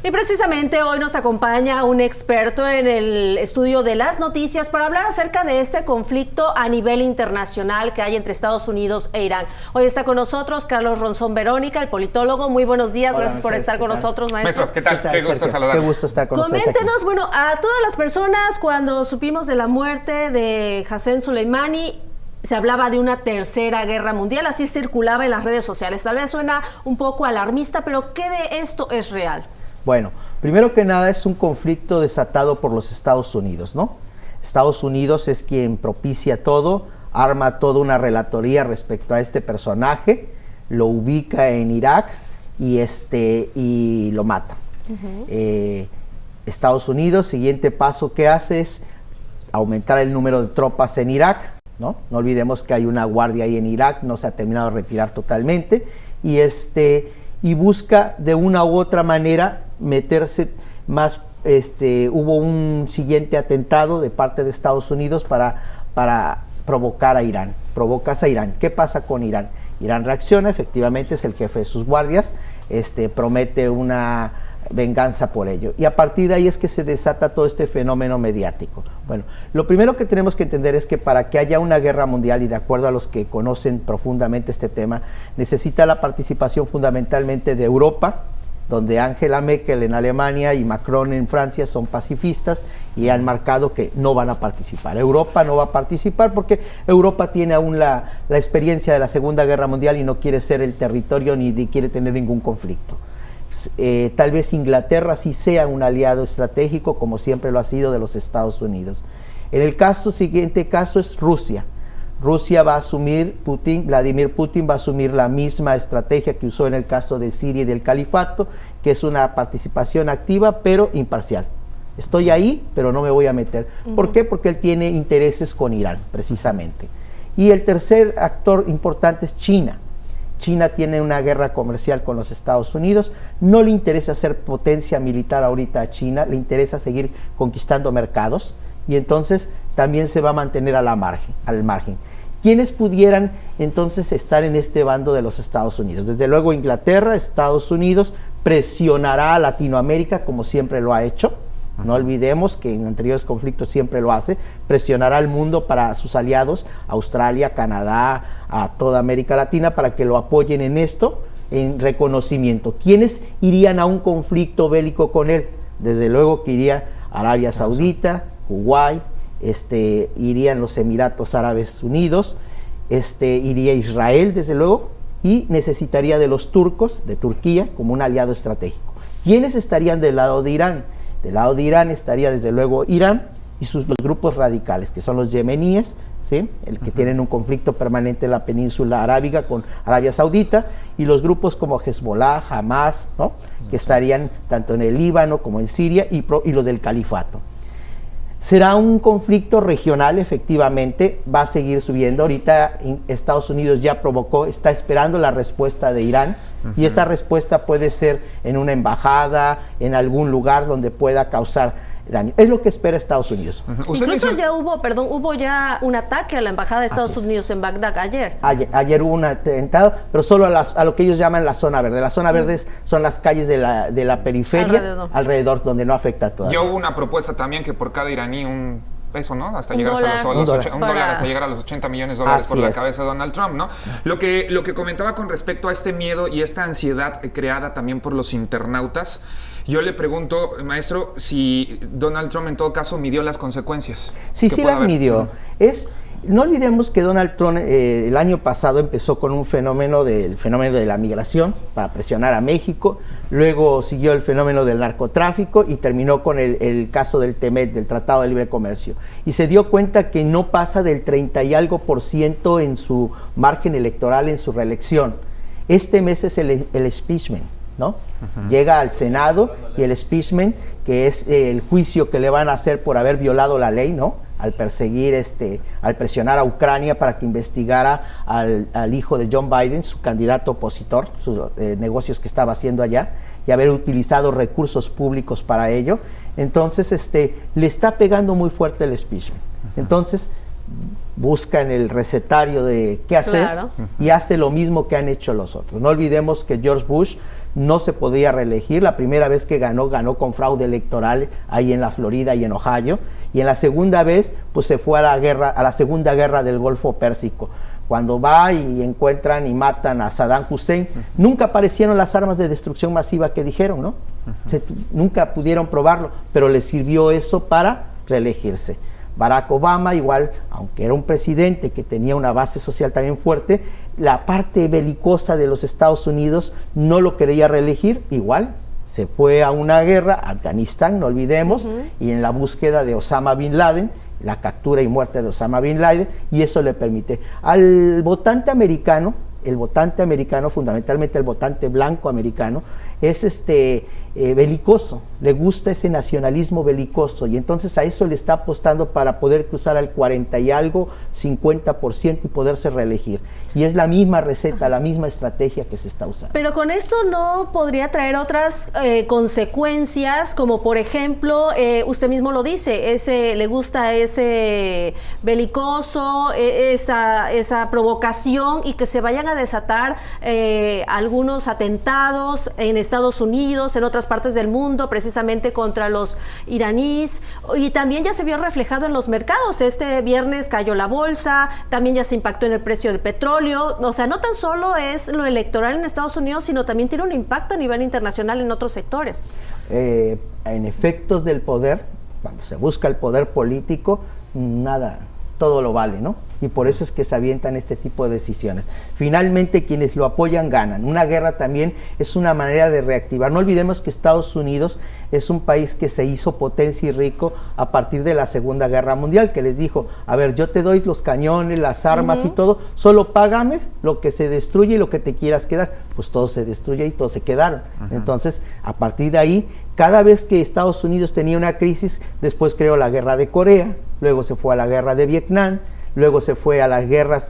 Y precisamente hoy nos acompaña un experto en el estudio de las noticias para hablar acerca de este conflicto a nivel internacional que hay entre Estados Unidos e Irán. Hoy está con nosotros Carlos Ronzón Verónica, el politólogo. Muy buenos días, hola, gracias por estar con nosotros, maestro. Maestro, ¿qué tal? Qué gusto saludar. Qué gusto estar con ustedes. Coméntenos, bueno, a todas las personas, cuando supimos de la muerte de Qasem Soleimani, se hablaba de una tercera guerra mundial, así circulaba en las redes sociales. Tal vez suena un poco alarmista, pero ¿qué de esto es real? Bueno, primero que nada es un conflicto desatado por los Estados Unidos, ¿no? Estados Unidos es quien propicia todo, arma toda una relatoría respecto a este personaje, lo ubica en Irak y lo mata. Estados Unidos, siguiente paso que hace es aumentar el número de tropas en Irak, ¿no? No olvidemos que hay una guardia ahí en Irak, no se ha terminado de retirar totalmente, y busca de una u otra manera meterse más. Hubo un siguiente atentado de parte de Estados Unidos para provocar a Irán. Provocas a Irán. ¿Qué pasa con Irán? Irán reacciona, efectivamente es el jefe de sus guardias, promete una venganza por ello. Y a partir de ahí es que se desata todo este fenómeno mediático. Bueno, lo primero que tenemos que entender es que para que haya una guerra mundial, y de acuerdo a los que conocen profundamente este tema, necesita la participación fundamentalmente de Europa, donde Angela Merkel en Alemania y Macron en Francia son pacifistas y han marcado que no van a participar. Europa no va a participar porque Europa tiene aún la experiencia de la Segunda Guerra Mundial y no quiere ser el territorio ni quiere tener ningún conflicto. Tal vez Inglaterra sí sea un aliado estratégico, como siempre lo ha sido, de los Estados Unidos. En el siguiente caso es Rusia. Rusia va a asumir, Vladimir Putin va a asumir la misma estrategia que usó en el caso de Siria y del Califato, que es una participación activa pero imparcial. Estoy ahí, pero no me voy a meter. ¿Por qué? Porque él tiene intereses con Irán, precisamente. Y el tercer actor importante es China. China tiene una guerra comercial con los Estados Unidos, no le interesa ser potencia militar ahorita a China, le interesa seguir conquistando mercados y entonces también se va a mantener al margen. ¿Quiénes pudieran entonces estar en este bando de los Estados Unidos? Desde luego Inglaterra, Estados Unidos presionará a Latinoamérica como siempre lo ha hecho. No olvidemos que en anteriores conflictos siempre lo hace, presionará al mundo para sus aliados, Australia, Canadá, a toda América Latina, para que lo apoyen en esto, en reconocimiento. ¿Quiénes irían a un conflicto bélico con él? Desde luego que iría Arabia Saudita, Kuwait, irían los Emiratos Árabes Unidos, iría Israel, desde luego, y necesitaría de los turcos, de Turquía, como un aliado estratégico. ¿Quiénes estarían del lado de Irán? Del lado de Irán estaría desde luego Irán y los grupos radicales, que son los yemeníes, ¿sí? El que tienen un conflicto permanente en la península arábiga con Arabia Saudita, y los grupos como Hezbollah, Hamas, ¿no? Que estarían tanto en el Líbano como en Siria, y los del Califato. Será un conflicto regional, efectivamente, va a seguir subiendo. Ahorita Estados Unidos ya provocó, está esperando la respuesta de Irán, y esa respuesta puede ser en una embajada, en algún lugar donde pueda causar daño. Es lo que espera Estados Unidos. Incluso ya hubo ya un ataque a la embajada de Estados Unidos en Bagdad ayer. Ayer hubo un atentado, pero solo a lo que ellos llaman la zona verde. La zona verde son las calles de la periferia, alrededor donde no afecta a todas. Ya hubo una propuesta también que por cada iraní un peso, ¿no? Hasta llegar hasta llegar a los 80 millones de dólares por la cabeza de Donald Trump, ¿no? Lo que comentaba con respecto a este miedo y esta ansiedad creada también por los internautas, yo le pregunto, maestro, si Donald Trump en todo caso midió las consecuencias. Sí las midió. No olvidemos que Donald Trump el año pasado empezó con el fenómeno de la migración para presionar a México, luego siguió el fenómeno del narcotráfico y terminó con el caso del TEMEC, del Tratado de Libre Comercio. Y se dio cuenta que no pasa del 30 y algo % en su margen electoral, en su reelección. Este mes es el impeachment, ¿no? Llega al Senado y el impeachment, que es el juicio que le van a hacer por haber violado la ley, ¿no? Al perseguir, al presionar a Ucrania para que investigara al hijo de John Biden, su candidato opositor, sus negocios que estaba haciendo allá, y haber utilizado recursos públicos para ello. Entonces, le está pegando muy fuerte el impeachment. Entonces, busca en el recetario de qué hacer, claro, y hace lo mismo que han hecho los otros. No olvidemos que George Bush no se podía reelegir. La primera vez que ganó con fraude electoral ahí en la Florida y en Ohio, y en la segunda vez pues se fue a la segunda guerra del Golfo Pérsico. Cuando va y encuentran y matan a Saddam Hussein, nunca aparecieron las armas de destrucción masiva que dijeron, ¿no? Nunca pudieron probarlo, pero les sirvió eso para reelegirse. Barack Obama igual, aunque era un presidente que tenía una base social también fuerte, la parte belicosa de los Estados Unidos no lo quería reelegir, igual se fue a una guerra, Afganistán, no olvidemos, y en la búsqueda de Osama Bin Laden, la captura y muerte de Osama Bin Laden, y eso le permite al votante americano, fundamentalmente el votante blanco americano, es belicoso, le gusta ese nacionalismo belicoso, y entonces a eso le está apostando para poder cruzar al 40 y algo, 50% y poderse reelegir. Y es la misma receta, la misma estrategia que se está usando. Pero con esto no podría traer otras consecuencias, como por ejemplo, usted mismo lo dice, le gusta ese belicoso, esa provocación, y que se vayan a desatar algunos atentados en Estados Unidos, en otras partes del mundo, precisamente contra los iraníes, y también ya se vio reflejado en los mercados. Este viernes cayó la bolsa, también ya se impactó en el precio del petróleo. O sea, no tan solo es lo electoral en Estados Unidos, sino también tiene un impacto a nivel internacional en otros sectores. En efectos del poder, cuando se busca el poder político, nada, todo lo vale, ¿no? Y por eso es que se avientan este tipo de decisiones. Finalmente, quienes lo apoyan ganan. Una guerra también es una manera de reactivar. No olvidemos que Estados Unidos es un país que se hizo potencia y rico a partir de la Segunda Guerra Mundial, que les dijo, a ver, yo te doy los cañones, las armas y todo, solo págame lo que se destruye y lo que te quieras quedar. Pues todo se destruye y todos se quedaron. Entonces, a partir de ahí, cada vez que Estados Unidos tenía una crisis, después creó la Guerra de Corea, luego se fue a la Guerra de Vietnam, luego se fue a las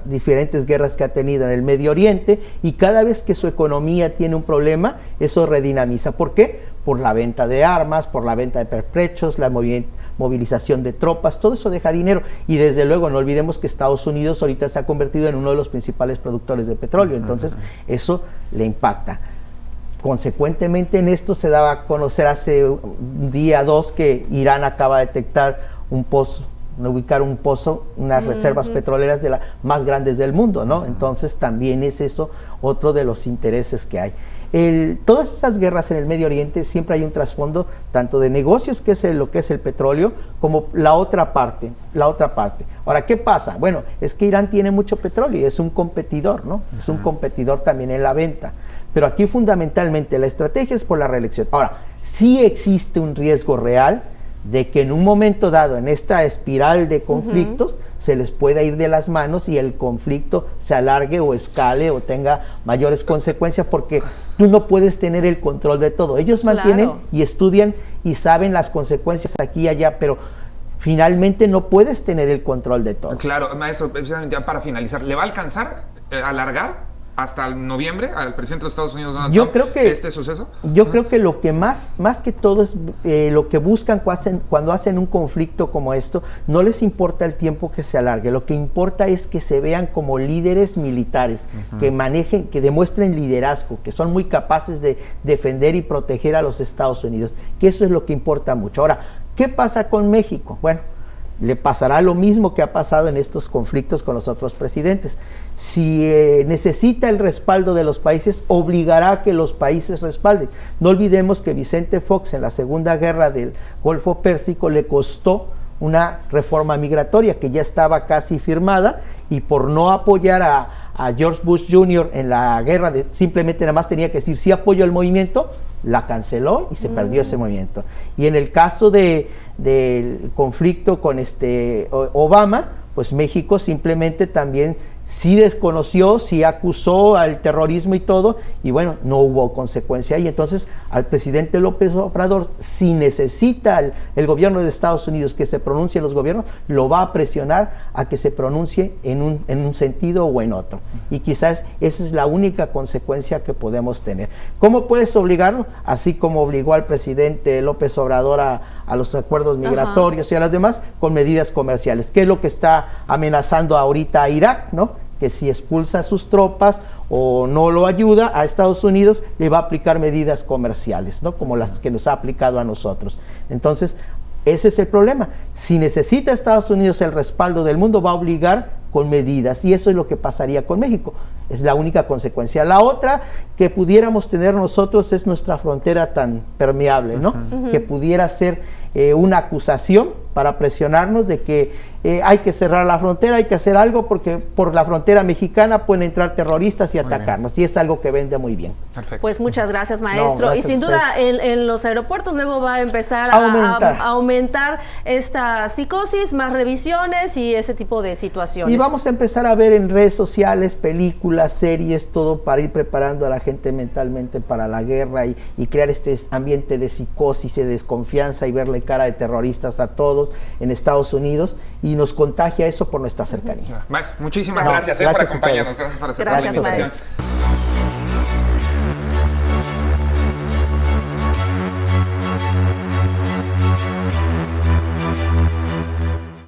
diferentes guerras que ha tenido en el Medio Oriente, y cada vez que su economía tiene un problema, eso redinamiza. ¿Por qué? Por la venta de armas, por la venta de pertrechos, la movilización de tropas, todo eso deja dinero. Y desde luego no olvidemos que Estados Unidos ahorita se ha convertido en uno de los principales productores de petróleo, entonces eso le impacta. Consecuentemente, en esto se daba a conocer hace un día, dos, que Irán acaba de detectar ubicar un pozo, unas reservas petroleras de las más grandes del mundo, ¿no? Entonces también es eso otro de los intereses que hay. Todas esas guerras en el Medio Oriente siempre hay un trasfondo tanto de negocios, que es lo que es el petróleo, como la otra parte. Ahora, ¿qué pasa? Bueno, es que Irán tiene mucho petróleo y es un competidor, ¿no? Es un competidor también en la venta. Pero aquí fundamentalmente la estrategia es por la reelección. Ahora, sí existe un riesgo real de que en un momento dado, en esta espiral de conflictos, se les pueda ir de las manos y el conflicto se alargue o escale o tenga mayores consecuencias, porque tú no puedes tener el control de todo. Ellos mantienen y estudian y saben las consecuencias aquí y allá, pero finalmente no puedes tener el control de todo. Claro, maestro, precisamente ya para finalizar, ¿le va a alcanzar alargar hasta el noviembre al presidente de los Estados Unidos, Donald Trump, este suceso? Yo creo que lo que más que todo es lo que buscan cuando hacen un conflicto como esto, no les importa el tiempo que se alargue, lo que importa es que se vean como líderes militares, que manejen, que demuestren liderazgo, que son muy capaces de defender y proteger a los Estados Unidos, que eso es lo que importa mucho. Ahora, ¿qué pasa con México? Bueno, le pasará lo mismo que ha pasado en estos conflictos con los otros presidentes. Si necesita el respaldo de los países, obligará a que los países respalden. No olvidemos que Vicente Fox en la Segunda Guerra del Golfo Pérsico le costó una reforma migratoria que ya estaba casi firmada, y por no apoyar a George Bush Jr. en la guerra, simplemente nada más tenía que decir sí apoyo el movimiento, la canceló y se perdió ese movimiento. Y en el caso del conflicto con Obama, pues México simplemente también sí desconoció, sí acusó al terrorismo y todo, y bueno, no hubo consecuencia ahí. Entonces, al presidente López Obrador, si necesita el gobierno de Estados Unidos que se pronuncie los gobiernos, lo va a presionar a que se pronuncie en un sentido o en otro. Y quizás esa es la única consecuencia que podemos tener. ¿Cómo puedes obligarlo? Así como obligó al presidente López Obrador a los acuerdos migratorios y a las demás, con medidas comerciales. ¿Qué es lo que está amenazando ahorita a Irak, ¿no? Que si expulsa a sus tropas o no lo ayuda a Estados Unidos, le va a aplicar medidas comerciales, ¿no? Como las que nos ha aplicado a nosotros. Entonces, ese es el problema. Si necesita Estados Unidos el respaldo del mundo, va a obligar con medidas, y eso es lo que pasaría con México. Es la única consecuencia. La otra que pudiéramos tener nosotros es nuestra frontera tan permeable, ¿no? Que pudiera ser una acusación para presionarnos de que hay que cerrar la frontera, hay que hacer algo porque por la frontera mexicana pueden entrar terroristas y atacarnos, y es algo que vende muy bien. Perfecto. Pues muchas gracias, maestro. Gracias, y sin duda en los aeropuertos luego va a empezar a aumentar esta psicosis, más revisiones y ese tipo de situaciones. Y vamos a empezar a ver en redes sociales, películas, series, todo para ir preparando a la gente mentalmente para la guerra y crear este ambiente de psicosis y de desconfianza y verle cara de terroristas a todos en Estados Unidos, y nos contagia eso por nuestra cercanía. Maestro, muchísimas gracias por acompañarnos. Gracias por aceptar la invitación.